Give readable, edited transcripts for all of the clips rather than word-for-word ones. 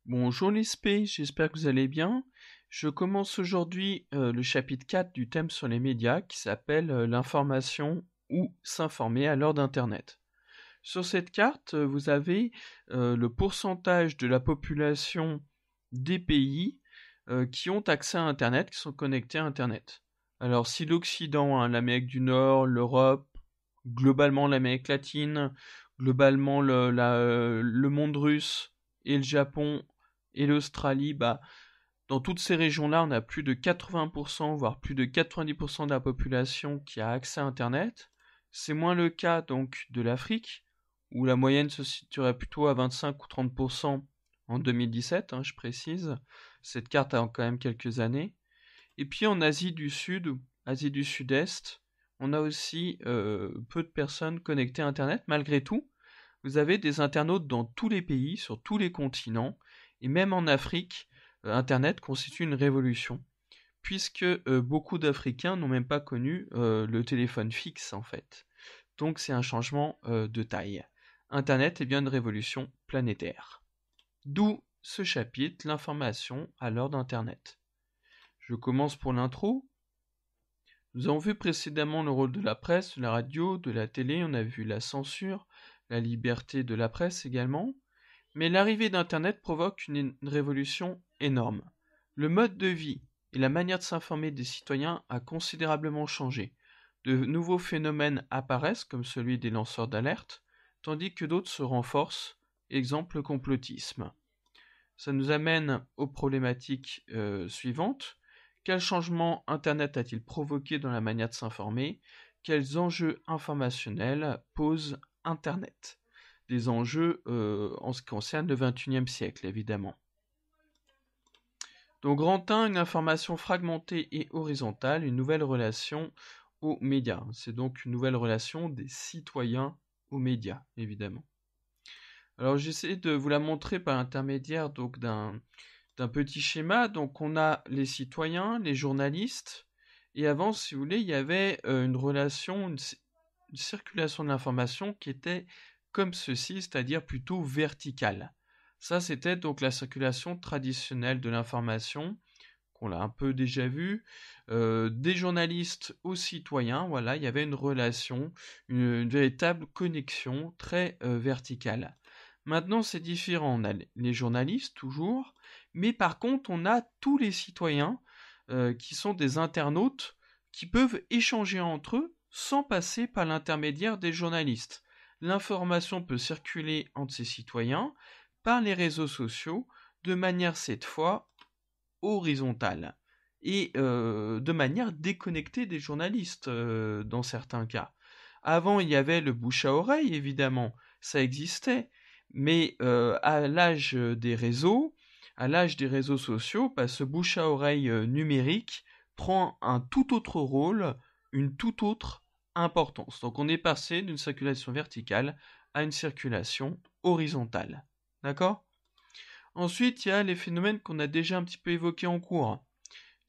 Bonjour les spé, j'espère que vous allez bien. Je commence aujourd'hui le chapitre 4 du thème sur les médias qui s'appelle l'information ou s'informer à l'heure d'Internet. Sur cette carte, vous avez le pourcentage de la population des pays qui ont accès à Internet, qui sont connectés à Internet. Alors si l'Occident, l'Amérique du Nord, l'Europe, globalement l'Amérique latine, globalement le monde russe et le Japon et l'Australie, dans toutes ces régions-là, on a plus de 80%, voire plus de 90% de la population qui a accès à Internet. C'est moins le cas donc de l'Afrique, où la moyenne se situerait plutôt à 25 ou 30% en 2017, je précise. Cette carte a quand même quelques années. Et puis en Asie du Sud, Asie du Sud-Est, on a aussi peu de personnes connectées à Internet. Malgré tout, vous avez des internautes dans tous les pays, sur tous les continents, et même en Afrique, Internet constitue une révolution, puisque beaucoup d'Africains n'ont même pas connu le téléphone fixe en fait. Donc c'est un changement de taille. Internet est bien une révolution planétaire. D'où ce chapitre, l'information à l'heure d'Internet. Je commence pour l'intro. Nous avons vu précédemment le rôle de la presse, de la radio, de la télé, on a vu la censure, la liberté de la presse également. Mais l'arrivée d'Internet provoque une révolution énorme. Le mode de vie et la manière de s'informer des citoyens a considérablement changé. De nouveaux phénomènes apparaissent, comme celui des lanceurs d'alerte, tandis que d'autres se renforcent, exemple le complotisme. Ça nous amène aux problématiques suivantes. Quel changement Internet a-t-il provoqué dans la manière de s'informer? Quels enjeux informationnels pose Internet? Des enjeux en ce qui concerne le XXIe siècle, évidemment. Donc, grand 1, une information fragmentée et horizontale, une nouvelle relation aux médias. C'est donc une nouvelle relation des citoyens aux médias, évidemment. Alors, j'essaie de vous la montrer par l'intermédiaire donc d'un petit schéma. Donc, on a les citoyens, les journalistes, et avant, si vous voulez, il y avait une relation, une circulation de l'information qui était comme ceci, c'est-à-dire plutôt verticale. Ça, c'était donc la circulation traditionnelle de l'information, qu'on l'a un peu déjà vu, des journalistes aux citoyens, voilà, il y avait une relation, une véritable connexion très verticale. Maintenant, c'est différent, on a les journalistes toujours, mais par contre, on a tous les citoyens qui sont des internautes qui peuvent échanger entre eux sans passer par l'intermédiaire des journalistes. L'information peut circuler entre ces citoyens par les réseaux sociaux de manière cette fois horizontale et de manière déconnectée des journalistes dans certains cas. Avant, il y avait le bouche à oreille, évidemment, ça existait, mais à l'âge des réseaux sociaux, ce bouche à oreille numérique prend un tout autre rôle, une toute autre importance. Donc on est passé d'une circulation verticale à une circulation horizontale. D'accord ? Ensuite, il y a les phénomènes qu'on a déjà un petit peu évoqués en cours.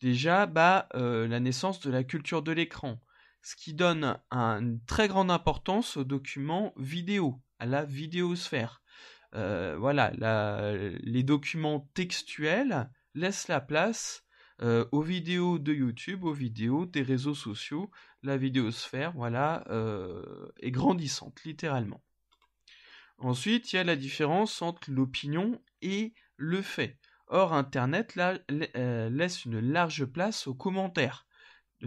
Déjà, la naissance de la culture de l'écran, ce qui donne une très grande importance aux documents vidéo, à la vidéosphère. Les documents textuels laissent la place aux vidéos de YouTube, aux vidéos des réseaux sociaux. La vidéosphère, est grandissante, littéralement. Ensuite, il y a la différence entre l'opinion et le fait. Or, Internet laisse une large place aux commentaires.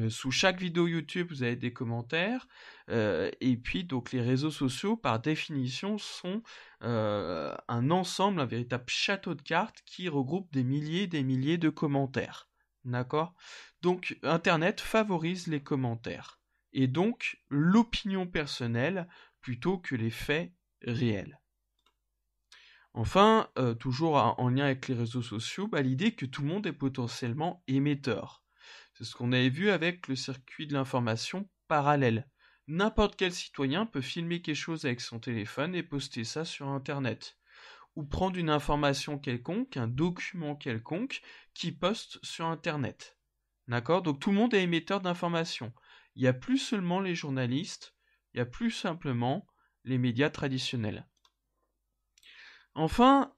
Sous chaque vidéo YouTube, vous avez des commentaires. Et puis, donc, les réseaux sociaux, par définition, sont un ensemble, un véritable château de cartes qui regroupe des milliers et des milliers de commentaires. D'accord ? Donc, Internet favorise les commentaires. Et donc, l'opinion personnelle plutôt que les faits réels. Enfin, toujours en lien avec les réseaux sociaux, l'idée que tout le monde est potentiellement émetteur. C'est ce qu'on avait vu avec le circuit de l'information parallèle. N'importe quel citoyen peut filmer quelque chose avec son téléphone et poster ça sur Internet. Ou prendre une information quelconque, un document quelconque, qui poste sur Internet. D'accord ? Donc tout le monde est émetteur d'informations. Il n'y a plus seulement les journalistes, il n'y a plus simplement les médias traditionnels. Enfin,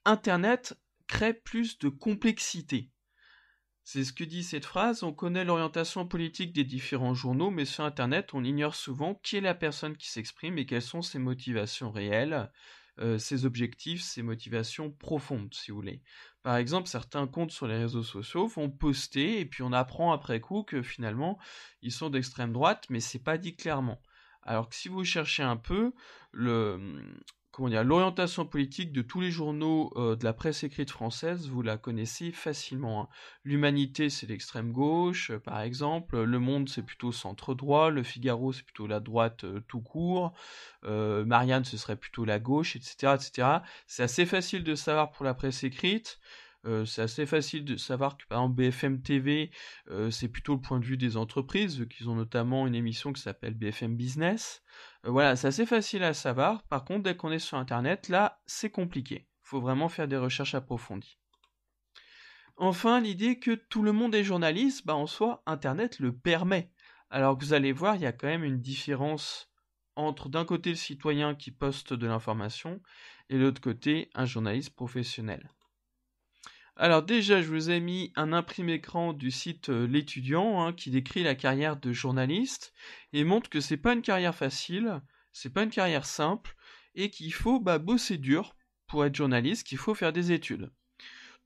Internet crée plus de complexité. C'est ce que dit cette phrase, on connaît l'orientation politique des différents journaux, mais sur Internet, on ignore souvent qui est la personne qui s'exprime et quelles sont ses motivations réelles, ses objectifs, ses motivations profondes, si vous voulez. Par exemple, certains comptes sur les réseaux sociaux vont poster, et puis on apprend après coup que finalement, ils sont d'extrême droite, mais c'est pas dit clairement. Alors que si vous cherchez un peu, l'orientation politique de tous les journaux de la presse écrite française, vous la connaissez facilement, hein. L'Humanité, c'est l'extrême gauche, par exemple. Le Monde, c'est plutôt centre-droit. Le Figaro, c'est plutôt la droite tout court. Marianne, ce serait plutôt la gauche, etc., etc. C'est assez facile de savoir pour la presse écrite. C'est assez facile de savoir que par exemple BFM TV, c'est plutôt le point de vue des entreprises, qu'ils ont notamment une émission qui s'appelle BFM Business. Voilà, c'est assez facile à savoir. Par contre, dès qu'on est sur Internet, là, c'est compliqué. Il faut vraiment faire des recherches approfondies. Enfin, l'idée que tout le monde est journaliste, en soi, Internet le permet. Alors que vous allez voir, il y a quand même une différence entre d'un côté le citoyen qui poste de l'information et de l'autre côté un journaliste professionnel. Alors déjà, je vous ai mis un imprimé-écran du site L'étudiant qui décrit la carrière de journaliste et montre que c'est pas une carrière facile, c'est pas une carrière simple et qu'il faut bosser dur pour être journaliste, qu'il faut faire des études.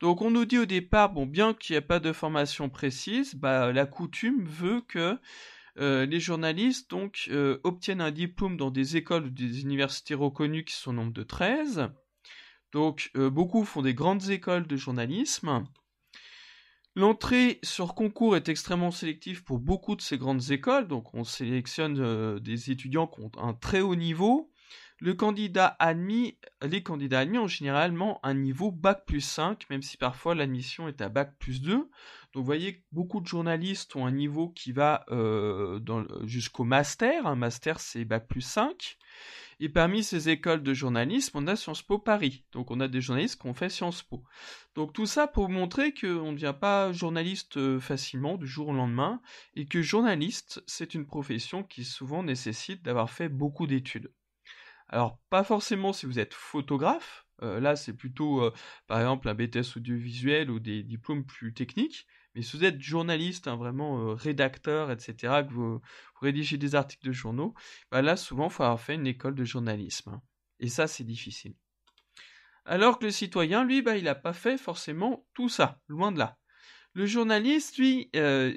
Donc on nous dit au départ, bien qu'il n'y ait pas de formation précise, la coutume veut que les journalistes obtiennent un diplôme dans des écoles ou des universités reconnues qui sont au nombre de 13. Donc, beaucoup font des grandes écoles de journalisme. L'entrée sur concours est extrêmement sélective pour beaucoup de ces grandes écoles. Donc, on sélectionne des étudiants qui ont un très haut niveau. Les candidats admis ont généralement un niveau Bac+5, même si parfois l'admission est à Bac+2. Donc, vous voyez que beaucoup de journalistes ont un niveau qui va jusqu'au master. Un master, c'est Bac+5. Et parmi ces écoles de journalisme, on a Sciences Po Paris. Donc on a des journalistes qui ont fait Sciences Po. Donc tout ça pour vous montrer qu'on ne devient pas journaliste facilement du jour au lendemain et que journaliste, c'est une profession qui souvent nécessite d'avoir fait beaucoup d'études. Alors pas forcément si vous êtes photographe, là c'est plutôt par exemple un BTS audiovisuel ou des diplômes plus techniques, mais si vous êtes journaliste, vraiment rédacteur, etc., que vous rédigez des articles de journaux, là souvent il faut avoir fait une école de journalisme. Et ça c'est difficile. Alors que le citoyen, lui, il n'a pas fait forcément tout ça, loin de là. Le journaliste, lui,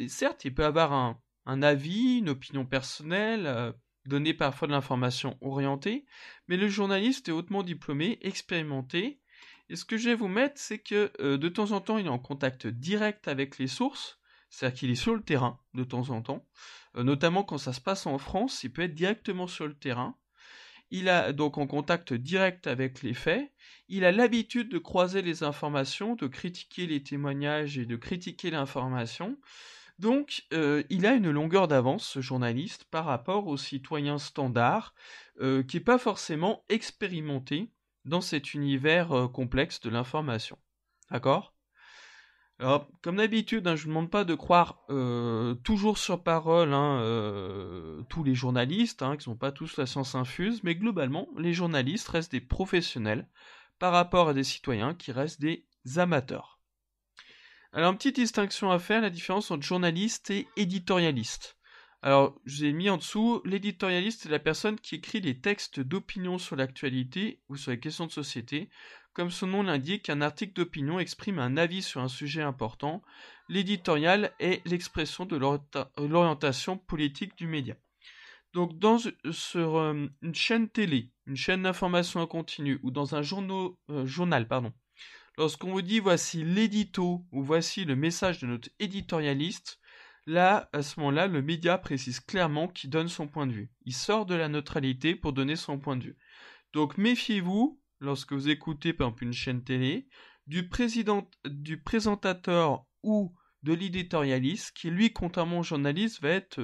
certes, il peut avoir un avis, une opinion personnelle, donner parfois de l'information orientée, mais le journaliste est hautement diplômé, expérimenté, et ce que je vais vous mettre, c'est que de temps en temps, il est en contact direct avec les sources, c'est-à-dire qu'il est sur le terrain de temps en temps, notamment quand ça se passe en France, il peut être directement sur le terrain. Il a donc en contact direct avec les faits, il a l'habitude de croiser les informations, de critiquer les témoignages et de critiquer l'information. Donc, il a une longueur d'avance, ce journaliste, par rapport aux citoyens standards, qui n'est pas forcément expérimenté dans cet univers complexe de l'information. D'accord ? Alors, comme d'habitude, je ne vous demande pas de croire toujours sur parole tous les journalistes, qui ne sont pas tous la science infuse, mais globalement, les journalistes restent des professionnels par rapport à des citoyens qui restent des amateurs. Alors, une petite distinction à faire, la différence entre journaliste et éditorialiste. Alors, je vous ai mis en dessous, l'éditorialiste est la personne qui écrit des textes d'opinion sur l'actualité ou sur les questions de société. Comme son nom l'indique, un article d'opinion exprime un avis sur un sujet important. L'éditorial est l'expression de l'orientation politique du média. Donc, sur une chaîne télé, une chaîne d'information en continu ou dans un journal, lorsqu'on vous dit voici l'édito ou voici le message de notre éditorialiste, là, à ce moment-là, le média précise clairement qu'il donne son point de vue. Il sort de la neutralité pour donner son point de vue. Donc méfiez-vous, lorsque vous écoutez par exemple une chaîne télé, du présentateur ou de l'éditorialiste qui, lui, contrairement au journaliste, va être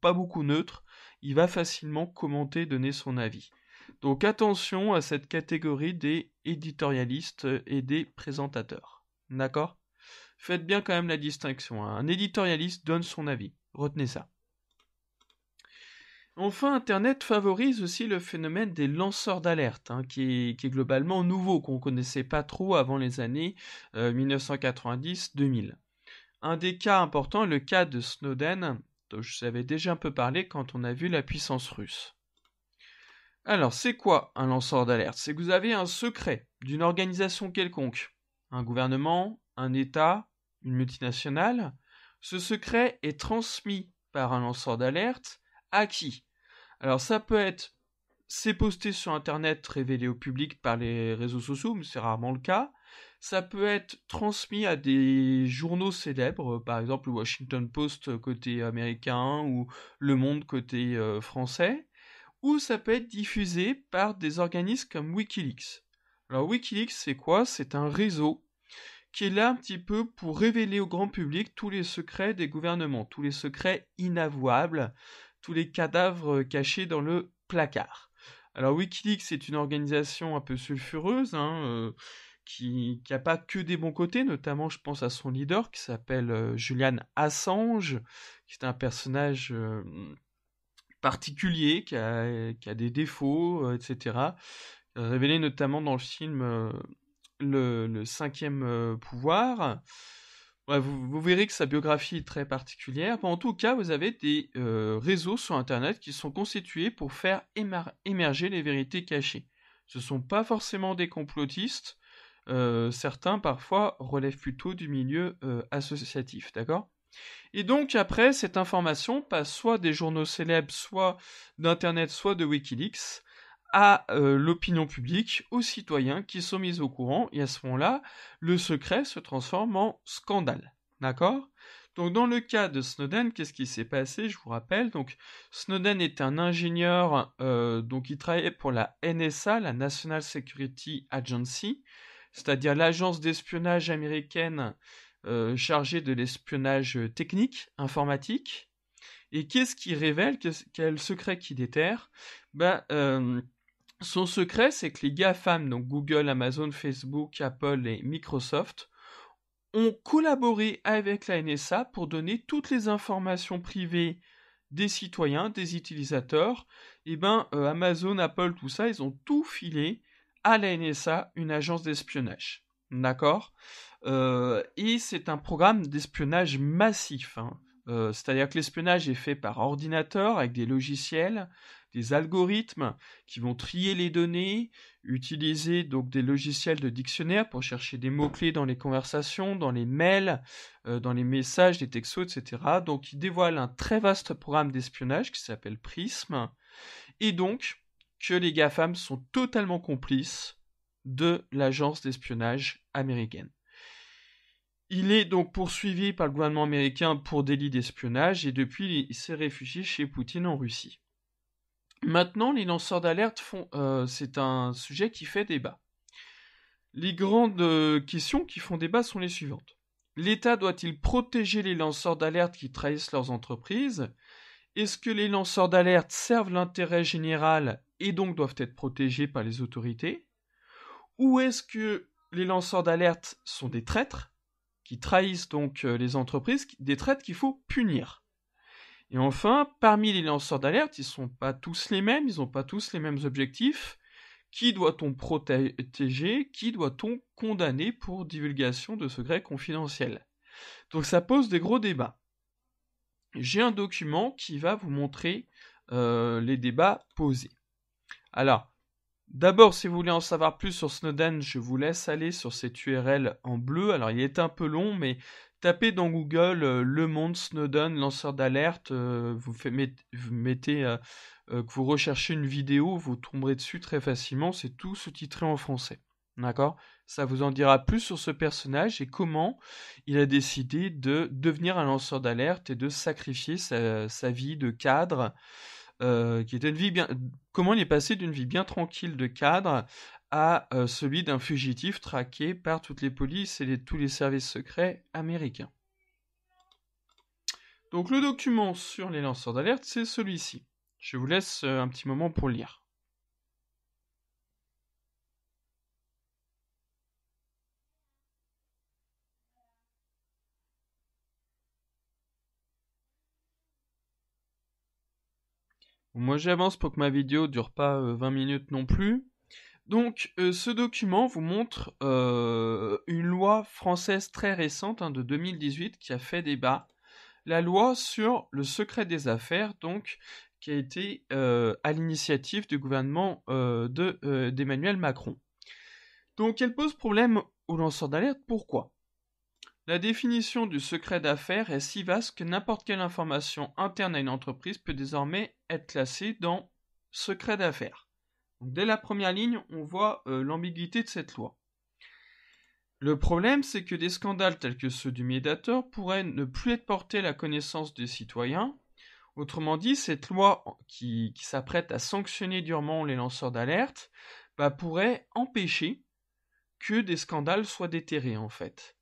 pas beaucoup neutre. Il va facilement commenter, donner son avis. Donc attention à cette catégorie des éditorialistes et des présentateurs. D'accord ? Faites bien quand même la distinction. Un éditorialiste donne son avis. Retenez ça. Enfin, Internet favorise aussi le phénomène des lanceurs d'alerte, hein, qui est globalement nouveau, qu'on ne connaissait pas trop avant les années 1990-2000. Un des cas importants est le cas de Snowden, dont je vous avais déjà un peu parlé quand on a vu la puissance russe. Alors, c'est quoi un lanceur d'alerte? C'est que vous avez un secret d'une organisation quelconque, un gouvernement, un État, une multinationale. Ce secret est transmis par un lanceur d'alerte à qui? Alors, ça peut être, c'est posté sur Internet, révélé au public par les réseaux sociaux, mais c'est rarement le cas. Ça peut être transmis à des journaux célèbres, par exemple le Washington Post côté américain ou Le Monde côté français, ou ça peut être diffusé par des organismes comme Wikileaks. Alors Wikileaks, c'est quoi? C'est un réseau qui est là un petit peu pour révéler au grand public tous les secrets des gouvernements, tous les secrets inavouables, tous les cadavres cachés dans le placard. Alors Wikileaks, c'est une organisation un peu sulfureuse, hein, qui n'a pas que des bons côtés, notamment je pense à son leader qui s'appelle Julian Assange, qui est un personnage particulier, qui a des défauts, etc. Révélé notamment dans le film le cinquième pouvoir. Ouais, vous verrez que sa biographie est très particulière. Bon, en tout cas, vous avez des réseaux sur Internet qui sont constitués pour faire émerger les vérités cachées. Ce ne sont pas forcément des complotistes. Certains, parfois, relèvent plutôt du milieu associatif, d'accord? Et donc après, cette information passe soit des journaux célèbres, soit d'Internet, soit de Wikileaks, à l'opinion publique, aux citoyens qui sont mis au courant, et à ce moment-là, le secret se transforme en scandale. D'accord? Donc dans le cas de Snowden, qu'est-ce qui s'est passé? Je vous rappelle, donc Snowden est un ingénieur donc il travaillait pour la NSA, la National Security Agency, c'est-à-dire l'agence d'espionnage américaine chargée de l'espionnage technique, informatique. Et qu'est-ce qui révèle? Quel secret qui déterre? Ben, son secret, c'est que les GAFAM, donc Google, Amazon, Facebook, Apple et Microsoft, ont collaboré avec la NSA pour donner toutes les informations privées des citoyens, des utilisateurs. Et ben, Amazon, Apple, tout ça, ils ont tout filé à la NSA, une agence d'espionnage. D'accord? Et c'est un programme d'espionnage massif, hein. C'est-à-dire que l'espionnage est fait par ordinateur avec des logiciels, des algorithmes qui vont trier les données, utiliser donc des logiciels de dictionnaire pour chercher des mots-clés dans les conversations, dans les mails, dans les messages, les textos, etc. Donc il dévoile un très vaste programme d'espionnage qui s'appelle Prism, et donc que les GAFAM sont totalement complices de l'agence d'espionnage américaine. Il est donc poursuivi par le gouvernement américain pour délit d'espionnage et depuis il s'est réfugié chez Poutine en Russie. Maintenant, les lanceurs d'alerte c'est un sujet qui fait débat. Les grandes questions qui font débat sont les suivantes. L'État doit-il protéger les lanceurs d'alerte qui trahissent leurs entreprises? Est-ce que les lanceurs d'alerte servent l'intérêt général et donc doivent être protégés par les autorités? Ou est-ce que les lanceurs d'alerte sont des traîtres qui trahissent donc les entreprises, des traîtres qu'il faut punir? Et enfin, parmi les lanceurs d'alerte, ils ne sont pas tous les mêmes, ils n'ont pas tous les mêmes objectifs. Qui doit-on protéger? Qui doit-on condamner pour divulgation de secrets confidentiels? Donc ça pose des gros débats. J'ai un document qui va vous montrer les débats posés. Alors, d'abord, si vous voulez en savoir plus sur Snowden, je vous laisse aller sur cette URL en bleu. Alors, il est un peu long, mais tapez dans Google Le Monde Snowden, lanceur d'alerte. Vous mettez que vous recherchez une vidéo, vous tomberez dessus très facilement. C'est tout sous-titré en français. D'accord? Ça vous en dira plus sur ce personnage et comment il a décidé de devenir un lanceur d'alerte et de sacrifier sa vie de cadre qui était une vie bien. Comment il est passé d'une vie bien tranquille de cadre à celui d'un fugitif traqué par toutes les polices et tous les services secrets américains. Donc le document sur les lanceurs d'alerte, c'est celui-ci. Je vous laisse un petit moment pour lire. Moi j'avance pour que ma vidéo dure pas 20 minutes non plus. Donc ce document vous montre une loi française très récente de 2018 qui a fait débat. La loi sur le secret des affaires, donc, qui a été à l'initiative du gouvernement d'Emmanuel Macron. Donc elle pose problème aux lanceurs d'alerte. Pourquoi ? La définition du secret d'affaires est si vaste que n'importe quelle information interne à une entreprise peut désormais être classée dans secret d'affaires. Donc, dès la première ligne, on voit l'ambiguïté de cette loi. Le problème, c'est que des scandales tels que ceux du Mediator pourraient ne plus être portés à la connaissance des citoyens. Autrement dit, cette loi qui s'apprête à sanctionner durement les lanceurs d'alerte pourrait empêcher que des scandales soient déterrés en fait.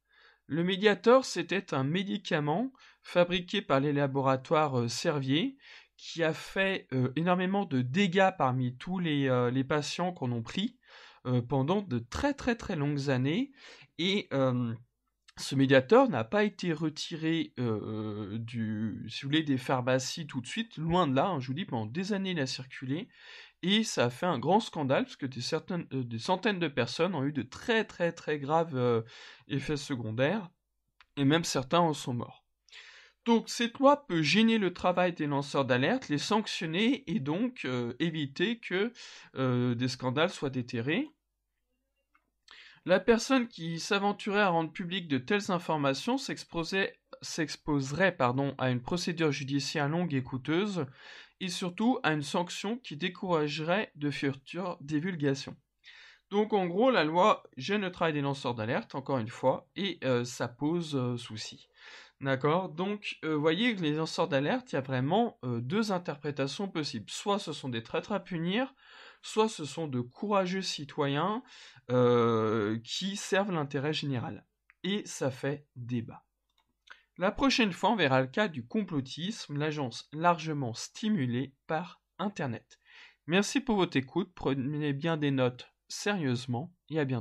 Le Mediator, c'était un médicament fabriqué par les laboratoires Servier qui a fait énormément de dégâts parmi tous les patients qu'on a pris pendant de très très très longues années. Et ce Mediator n'a pas été retiré si vous voulez, des pharmacies tout de suite, loin de là. Je vous dis, pendant des années, il a circulé. Et ça a fait un grand scandale, parce que des centaines de personnes ont eu de très très très graves effets secondaires, et même certains en sont morts. Donc cette loi peut gêner le travail des lanceurs d'alerte, les sanctionner, et donc éviter que des scandales soient déterrés. La personne qui s'aventurait à rendre public de telles informations s'exposerait à une procédure judiciaire longue et coûteuse, et surtout à une sanction qui découragerait de futures divulgations. Donc en gros, la loi gêne le travail des lanceurs d'alerte, encore une fois, et ça pose souci. D'accord ? Donc, vous voyez que les lanceurs d'alerte, il y a vraiment deux interprétations possibles. Soit ce sont des traîtres à punir, soit ce sont de courageux citoyens qui servent l'intérêt général. Et ça fait débat. La prochaine fois, on verra le cas du complotisme, l'agence largement stimulée par Internet. Merci pour votre écoute, prenez bien des notes sérieusement et à bientôt.